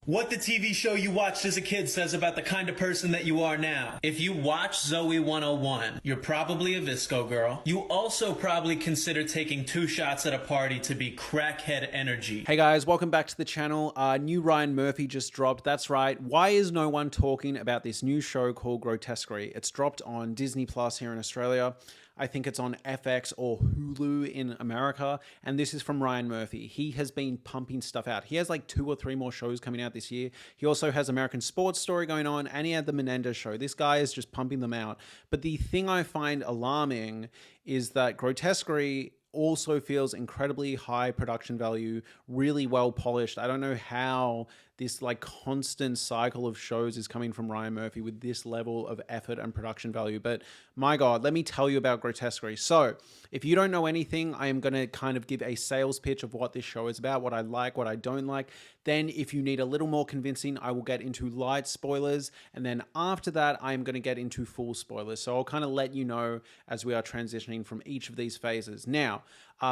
What the TV show you watched as a kid says about the kind of person that you are now. If you watch Zoe 101, you're probably a Visco girl. You also probably consider taking 2 shots at a party to be crackhead energy. Hey guys, welcome back to the channel. New Ryan Murphy just dropped. That's right. Why is no one talking about this new show called Grotesquerie? It's dropped on Disney Plus here in Australia. I think it's on FX or Hulu in America. And this is from Ryan Murphy. He has been pumping stuff out. He has like 2 or 3 more shows coming out this year. He also has American Sports Story going on, and he had the Menendez show. This guy is just pumping them out. But the thing I find alarming is that Grotesquerie also feels incredibly high production value, really well polished. I don't know how this like constant cycle of shows is coming from Ryan Murphy with this level of effort and production value. But my God, let me tell you about Grotesquerie. So if you don't know anything, I am going to kind of give a sales pitch of what this show is about, what I like, what I don't like. Then if you need a little more convincing, I will get into light spoilers. And then after that, I'm going to get into full spoilers. So I'll kind of let you know as we are transitioning from each of these phases. Now,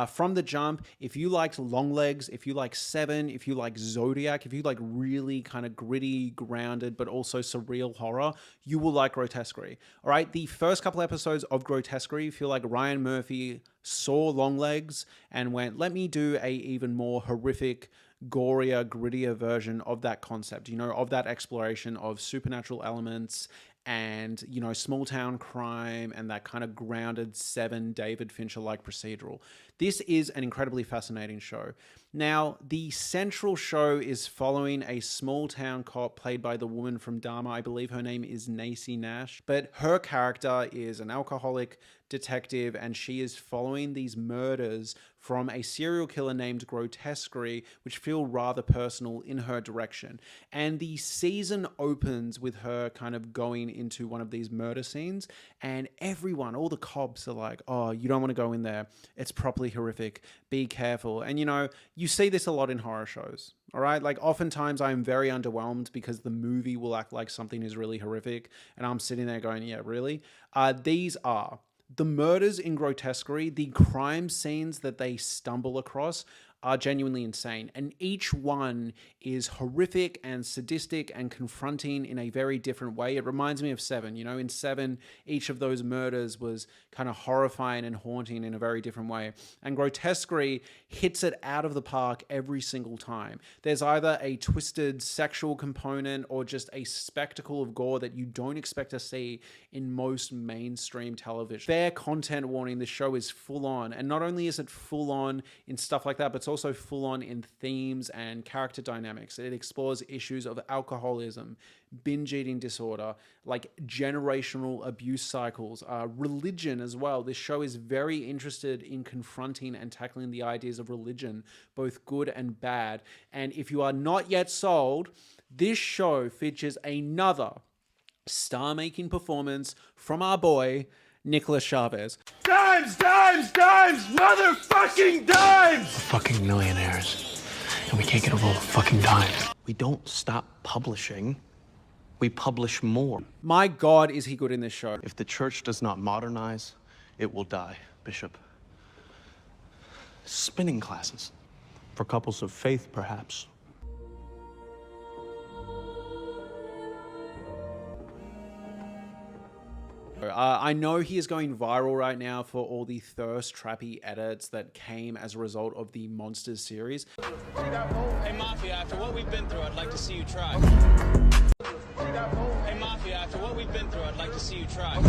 from the jump, if you liked Longlegs, if you like Seven, if you like Zodiac, if you like really kind of gritty, grounded, but also surreal horror, you will like Grotesquerie. All right, the first couple episodes of Grotesquerie feel like Ryan Murphy saw Longlegs and went, let me do a even more horrific, gorier, grittier version of that concept, you know, of that exploration of supernatural elements and, you know, small town crime and that kind of grounded Seven David Fincher-like procedural. This is an incredibly fascinating show. Now, the central show is following a small town cop played by the woman from Dharma. I believe her name is Nacy Nash, but her character is an alcoholic detective and she is following these murders from a serial killer named Grotesquerie, which feel rather personal in her direction. And the season opens with her kind of going into one of these murder scenes, and everyone, all the cops are like, oh, you don't want to go in there. It's properly horrific. Be careful. And you know, you see this a lot in horror shows. All right. Like oftentimes I'm very underwhelmed because the movie will act like something is really horrific. And I'm sitting there going, yeah, really? These are the murders in Grotesquerie, the crime scenes that they stumble across are genuinely insane. And each one is horrific and sadistic and confronting in a very different way. It reminds me of Seven. You know, in Seven, each of those murders was kind of horrifying and haunting in a very different way. And Grotesquerie hits it out of the park every single time. There's either a twisted sexual component or just a spectacle of gore that you don't expect to see in most mainstream television. Fair content warning, the show is full on. And not only is it full on in stuff like that, but it's also full on in themes and character dynamics. It explores issues of alcoholism, binge eating disorder, like generational abuse cycles, religion as well. This show is very interested in confronting and tackling the ideas of religion, both good and bad. And if you are not yet sold, this show features another star-making performance from our boy, Nicholas Chavez. Dimes, motherfucking dimes! Fucking millionaires. And we can't get a roll of fucking dimes. We don't stop publishing. We publish more. My God, is he good in this show. If the church does not modernize, it will die, Bishop. Spinning classes. For couples of faith, perhaps. I know he is going viral right now for all the thirst trappy edits that came as a result of the Monsters series. Hey Mafia, after what we've been through, I'd like to see you try. Hey Mafia, after what we've been through, I'd like to see you try.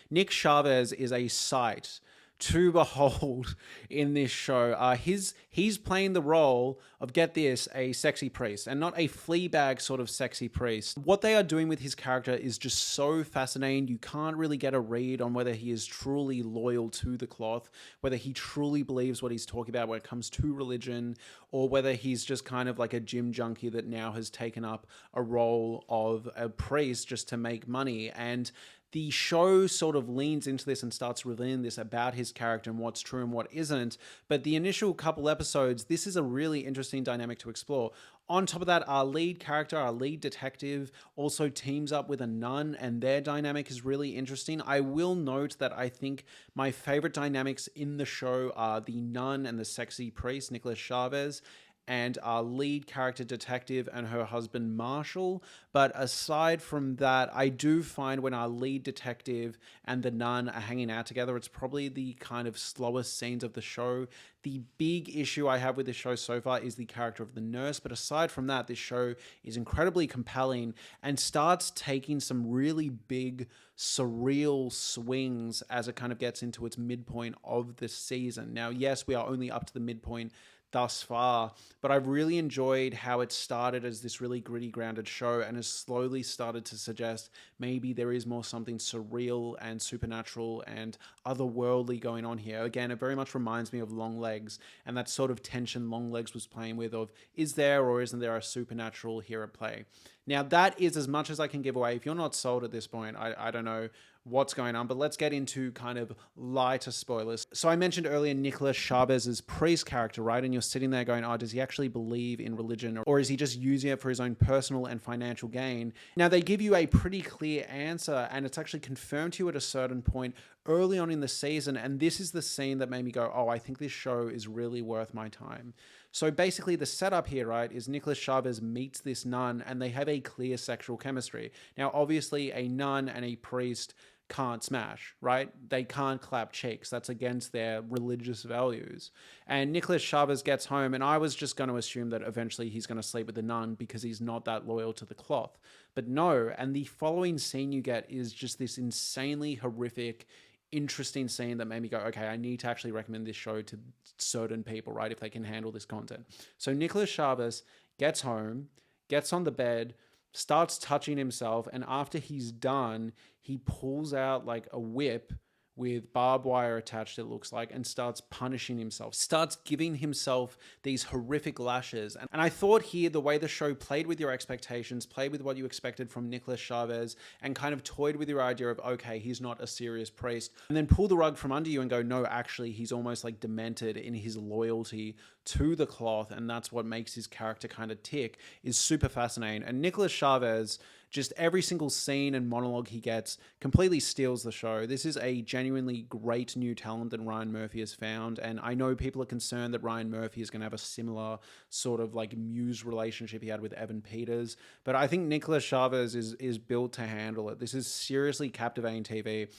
Nick Chavez is a sight to behold in this show. He's playing the role of, get this, a sexy priest, and not a Fleabag sort of sexy priest. What they are doing with his character is just so fascinating. You can't really get a read on whether he is truly loyal to the cloth, whether he truly believes what he's talking about when it comes to religion, or whether he's just kind of like a gym junkie that now has taken up a role of a priest just to make money. And the show sort of leans into this and starts revealing this about his character and what's true and what isn't. But the initial couple episodes, this is a really interesting dynamic to explore. On top of that, our lead character, our lead detective, also teams up with a nun, and their dynamic is really interesting. I will note that I think my favorite dynamics in the show are the nun and the sexy priest, Nicholas Chavez, and our lead character detective and her husband Marshall. But aside from that, I do find when our lead detective and the nun are hanging out together, it's probably the kind of slowest scenes of the show. The big issue I have with this show so far is the character of the nurse, but aside from that, this show is incredibly compelling and starts taking some really big surreal swings as it kind of gets into its midpoint of the season. Now, yes, we are only up to the midpoint thus far, but I've really enjoyed how it started as this really gritty, grounded show and has slowly started to suggest maybe there is more something surreal and supernatural and otherworldly going on here. Again, it very much reminds me of Longlegs and that sort of tension Longlegs was playing with of, is there or isn't there a supernatural here at play? Now, that is as much as I can give away. If you're not sold at this point, I don't know what's going on, but let's get into kind of lighter spoilers. So I mentioned earlier Nicholas Chavez's priest character, right? And you're sitting there going, oh, does he actually believe in religion or is he just using it for his own personal and financial gain? Now, they give you a pretty clear answer and it's actually confirmed to you at a certain point early on in the season. And this is the scene that made me go, oh, I think this show is really worth my time. So basically the setup here, right, is Nicholas Chavez meets this nun and they have a clear sexual chemistry. Now, obviously a nun and a priest can't smash, right? They can't clap cheeks. That's against their religious values. And Nicholas Chavez gets home and I was just going to assume that eventually he's going to sleep with the nun because he's not that loyal to the cloth. But no, and the following scene you get is just this insanely horrific, interesting scene that made me go, okay, I need to actually recommend this show to certain people, right? If they can handle this content. So Nicholas Chavez gets home, gets on the bed, starts touching himself, and after he's done, he pulls out like a whip with barbed wire attached, it looks like, and starts punishing himself, starts giving himself these horrific lashes. And I thought here, the way the show played with your expectations, played with what you expected from Nicholas Chavez, and kind of toyed with your idea of, okay, he's not a serious priest, and then pull the rug from under you and go, no, actually, he's almost like demented in his loyalty to the cloth, and that's what makes his character kind of tick, is super fascinating. And Nicholas Chavez, just every single scene and monologue he gets completely steals the show. This is a genuinely great new talent that Ryan Murphy has found. And I know people are concerned that Ryan Murphy is going to have a similar sort of like muse relationship he had with Evan Peters. But I think Nicholas Chavez is built to handle it. This is seriously captivating TV.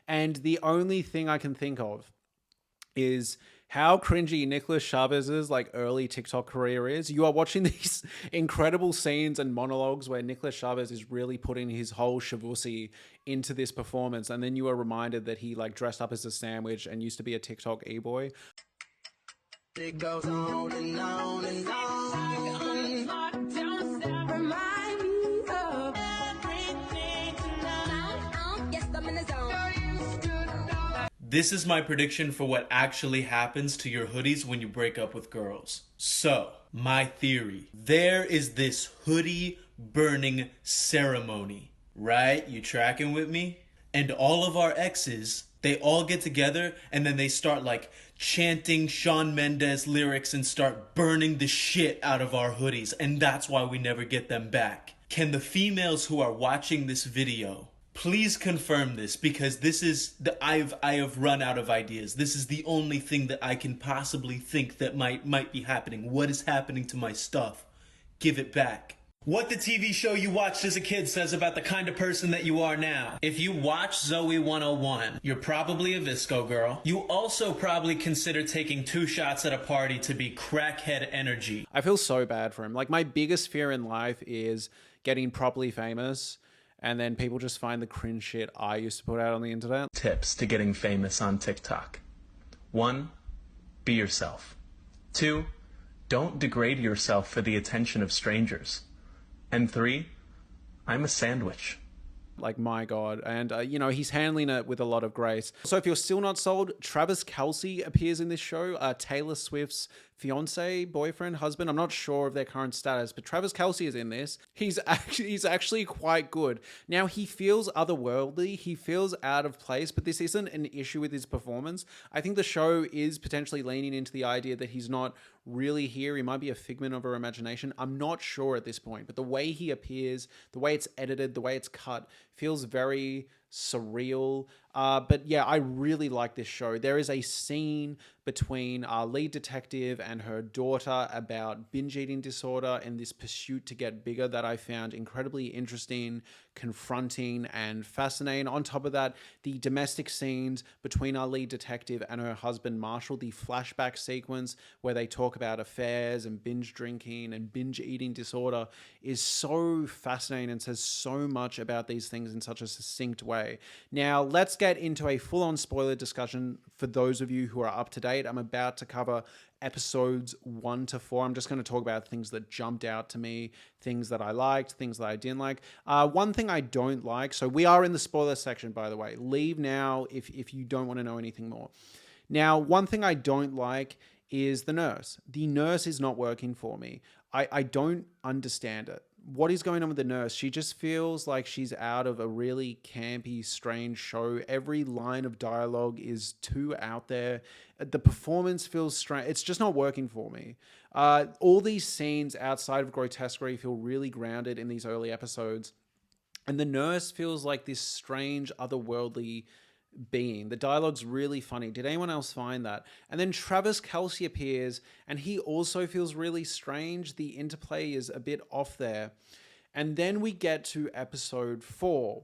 And the only thing I can think of is how cringy Nicholas Chavez's like early TikTok career is. You are watching these incredible scenes and monologues where Nicholas Chavez is really putting his whole shavusi into this performance, and then you are reminded that he like dressed up as a sandwich and used to be a TikTok e-boy. It goes on and on and on. Don't stop, remind me of everything tonight. Yes, I'm in the zone. This is my prediction for what actually happens to your hoodies when you break up with girls. So, my theory. There is this hoodie burning ceremony, right? You tracking with me? And all of our exes, they all get together and then they start like chanting Shawn Mendes lyrics and start burning the shit out of our hoodies. And that's why we never get them back. Can the females who are watching this video please confirm this, because this is I have run out of ideas. This is the only thing that I can possibly think that might be happening. What is happening to my stuff? Give it back. What the TV show you watched as a kid says about the kind of person that you are now. If you watch Zoe 101, you're probably a Visco girl. You also probably consider taking 2 shots at a party to be crackhead energy. I feel so bad for him. Like, my biggest fear in life is getting properly famous and then people just find the cringe shit I used to put out on the internet. Tips to getting famous on TikTok. 1. Be yourself. 2. Don't degrade yourself for the attention of strangers. And 3. I'm a sandwich. Like, my God. And, he's handling it with a lot of grace. So if you're still not sold, Travis Kelce appears in this show, Taylor Swift's fiance, boyfriend, husband. I'm not sure of their current status, but Travis Kelce is in this. He's actually quite good. Now, he feels otherworldly. He feels out of place, but this isn't an issue with his performance. I think the show is potentially leaning into the idea that he's not really here. He might be a figment of our imagination. I'm not sure at this point, but the way he appears, the way it's edited, the way it's cut feels very surreal. But yeah, I really like this show. There is a scene between our lead detective and her daughter about binge eating disorder and this pursuit to get bigger that I found incredibly interesting, confronting, and fascinating. On top of that, the domestic scenes between our lead detective and her husband Marshall, the flashback sequence where they talk about affairs and binge drinking and binge eating disorder, is so fascinating and says so much about these things in such a succinct way. Now, let's get into a full-on spoiler discussion for those of you who are up to date. I'm about to cover episodes 1 to 4. I'm just going to talk about things that jumped out to me, things that I liked, things that I didn't like. One thing I don't like, so we are in the spoiler section, by the way. Leave now if you don't want to know anything more. Now, one thing I don't like is the nurse. The nurse is not working for me. I don't understand it. What is going on with the nurse? She just feels like she's out of a really campy, strange show. Every line of dialogue is too out there. The performance feels strange. It's just not working for me. All these scenes outside of Grotesquerie feel really grounded in these early episodes. And the nurse feels like this strange, otherworldly being. The dialogue's really funny. Did anyone else find that? And then Travis Kelce appears, and he also feels really strange. The interplay is a bit off there. And then we get to episode 4,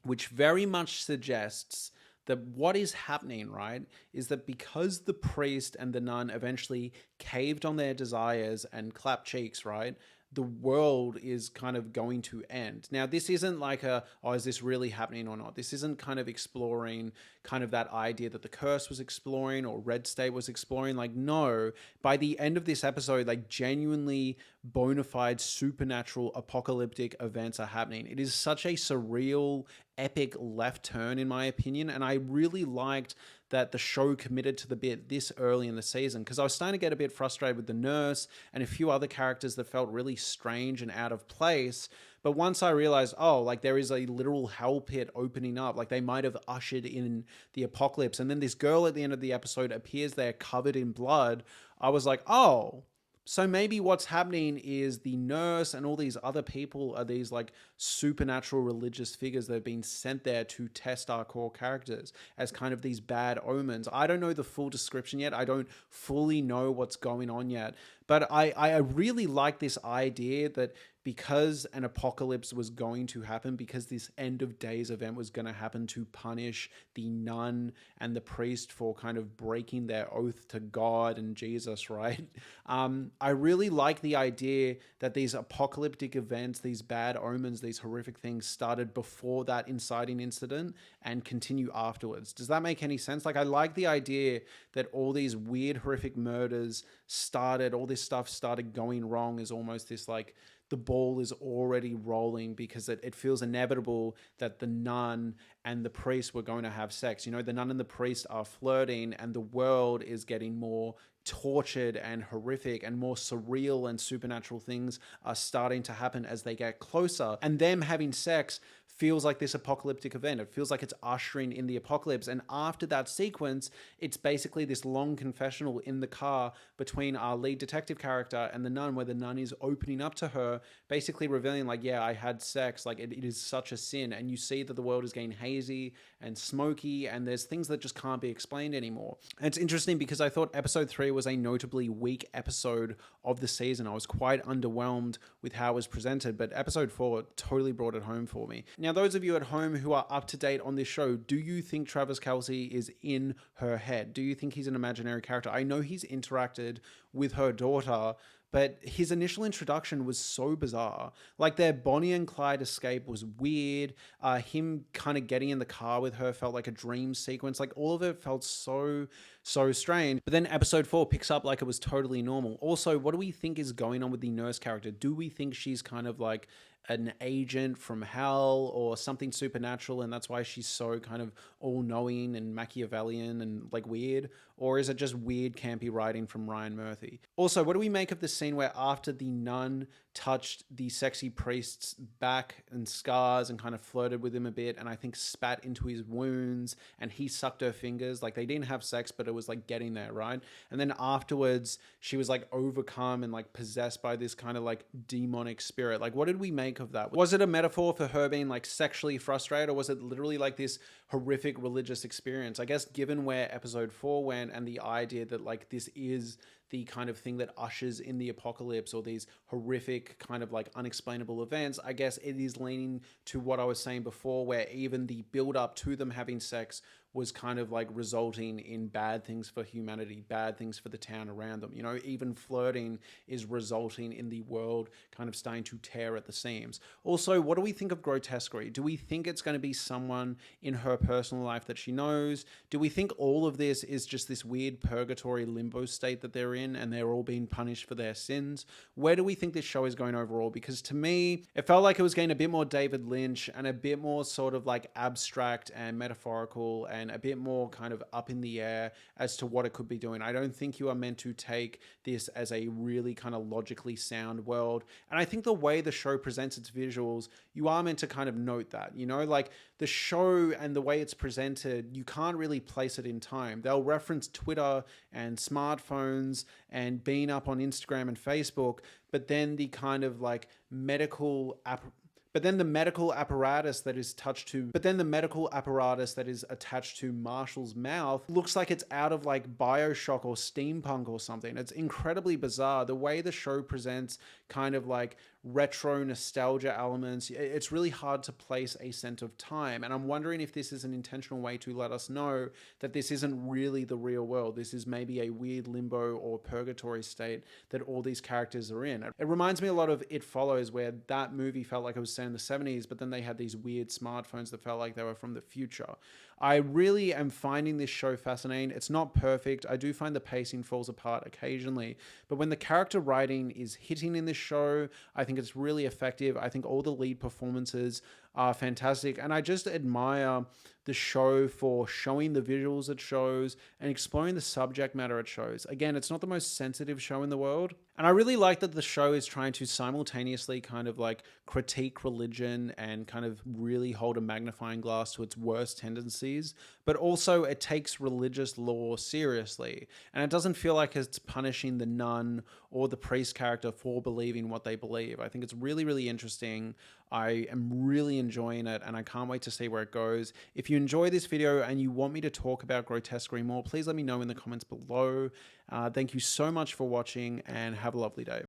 which very much suggests that what is happening, right, is that because the priest and the nun eventually caved on their desires and clapped cheeks, right, the world is kind of going to end. Now, this isn't like is this really happening or not? This isn't kind of exploring kind of that idea that the curse was exploring or Red State was exploring. Like, no, by the end of this episode, like genuinely bona fide supernatural apocalyptic events are happening. It is such a surreal, epic left turn, in my opinion. And I really liked that the show committed to the bit this early in the season, because I was starting to get a bit frustrated with the nurse and a few other characters that felt really strange and out of place. But once I realized, like there is a literal hell pit opening up, like they might have ushered in the apocalypse. And then this girl at the end of the episode appears there covered in blood. I was like, so maybe what's happening is the nurse and all these other people are these like supernatural religious figures that have been sent there to test our core characters as kind of these bad omens. I don't know the full description yet. I don't fully know what's going on yet. But I really like this idea that because an apocalypse was going to happen, because this end of days event was going to happen to punish the nun and the priest for kind of breaking their oath to God and Jesus, right? I really like the idea that these apocalyptic events, these bad omens, these horrific things started before that inciting incident and continue afterwards. Does that make any sense? Like, I like the idea that all these weird, horrific murders started, all this stuff started going wrong as almost this like, the ball is already rolling because it feels inevitable that the nun and the priest were going to have sex. You know, the nun and the priest are flirting and the world is getting more tortured and horrific, and more surreal and supernatural things are starting to happen as they get closer. And them having sex feels like this apocalyptic event. It feels like it's ushering in the apocalypse. And after that sequence, it's basically this long confessional in the car between our lead detective character and the nun, where the nun is opening up to her, basically revealing like, yeah, I had sex. Like it is such a sin. And you see that the world is getting hazy and smoky, and there's things that just can't be explained anymore. And it's interesting because I thought episode 3 was a notably weak episode of the season. I was quite underwhelmed with how it was presented, but episode 4 totally brought it home for me. Now, those of you at home who are up to date on this show, do you think Travis Kelce is in her head? Do you think he's an imaginary character? I know he's interacted with her daughter, but his initial introduction was so bizarre. Like their Bonnie and Clyde escape was weird. Him kind of getting in the car with her felt like a dream sequence. Like all of it felt so strange. But then episode 4 picks up like it was totally normal. Also, what do we think is going on with the nurse character? Do we think she's kind of like an agent from hell or something supernatural, and that's why she's so kind of all-knowing and Machiavellian and like weird? Or is it just weird campy writing from Ryan Murphy? Also, what do we make of the scene where after the nun touched the sexy priest's back and scars and kind of flirted with him a bit, and I think spat into his wounds, and he sucked her fingers? Like, they didn't have sex, but it was like getting there, right? And then afterwards she was like overcome and like possessed by this kind of like demonic spirit. Like, what did we make of that? Was it a metaphor for her being like sexually frustrated, or was it literally like this horrific religious experience? I guess given where episode 4 went and the idea that like this is the kind of thing that ushers in the apocalypse, or these horrific kind of like unexplainable events, I guess it is leaning to what I was saying before, where even the build up to them having sex was kind of like resulting in bad things for humanity, bad things for the town around them. You know, even flirting is resulting in the world kind of starting to tear at the seams. Also, what do we think of Grotesquerie? Do we think it's going to be someone in her personal life that she knows? Do we think all of this is just this weird purgatory limbo state that they're in and they're all being punished for their sins? Where do we think this show is going overall? Because to me, it felt like it was getting a bit more David Lynch and a bit more sort of like abstract and metaphorical and a bit more kind of up in the air as to what it could be doing. I don't think you are meant to take this as a really kind of logically sound world. And I think the way the show presents its visuals, you are meant to kind of note that, you know, like the show and the way it's presented, you can't really place it in time. They'll reference Twitter and smartphones and being up on Instagram and Facebook, but then the kind of like medical apparatus that is attached to Marshall's mouth looks like it's out of like BioShock or steampunk or something. It's incredibly bizarre. The way the show presents kind of like retro nostalgia elements, it's really hard to place a sense of time. And I'm wondering if this is an intentional way to let us know that this isn't really the real world. This is maybe a weird limbo or purgatory state that all these characters are in. It reminds me a lot of It Follows, where that movie felt like it was set in the 70s, but then they had these weird smartphones that felt like they were from the future. I really am finding this show fascinating. It's not perfect. I do find the pacing falls apart occasionally, but when the character writing is hitting in this show, I think it's really effective. I think all the lead performances are fantastic, and I just admire the show for showing the visuals it shows and exploring the subject matter it shows. Again, it's not the most sensitive show in the world, and I really like that the show is trying to simultaneously kind of like critique religion and kind of really hold a magnifying glass to its worst tendencies, but also it takes religious law seriously, and it doesn't feel like it's punishing the nun or the priest character for believing what they believe. I think it's really, really interesting. I am really enjoying it, and I can't wait to see where it goes. If you enjoy this video and you want me to talk about Grotesquerie more, please let me know in the comments below. Thank you so much for watching, and have a lovely day.